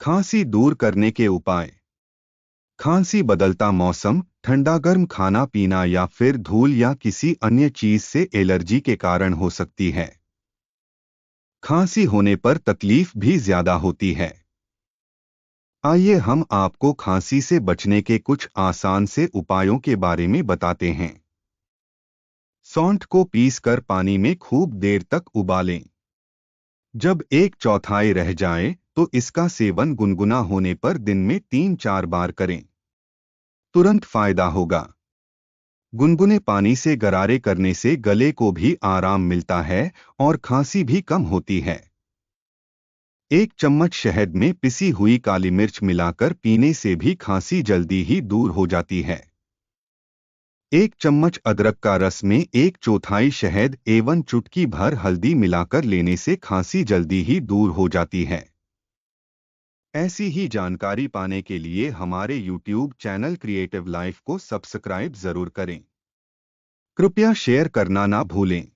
खांसी दूर करने के उपाय। खांसी बदलता मौसम, ठंडा गर्म खाना पीना या फिर धूल या किसी अन्य चीज से एलर्जी के कारण हो सकती है। खांसी होने पर तकलीफ भी ज्यादा होती है। आइए हम आपको खांसी से बचने के कुछ आसान से उपायों के बारे में बताते हैं। सौंठ को पीसकर पानी में खूब देर तक उबालें। जब एक चौथाई रह जाए तो इसका सेवन गुनगुना होने पर दिन में 3-4 बार करें। तुरंत फायदा होगा। गुनगुने पानी से गरारे करने से गले को भी आराम मिलता है और खांसी भी कम होती है। 1 चम्मच शहद में पिसी हुई काली मिर्च मिलाकर पीने से भी खांसी जल्दी ही दूर हो जाती है। 1 चम्मच अदरक का रस में 1/4 शहद एवं चुटकी भर हल्दी मिलाकर लेने से खांसी जल्दी ही दूर हो जाती है। ऐसी ही जानकारी पाने के लिए हमारे YouTube चैनल क्रिएटिव लाइफ को सब्सक्राइब जरूर करें। कृपया शेयर करना ना भूलें।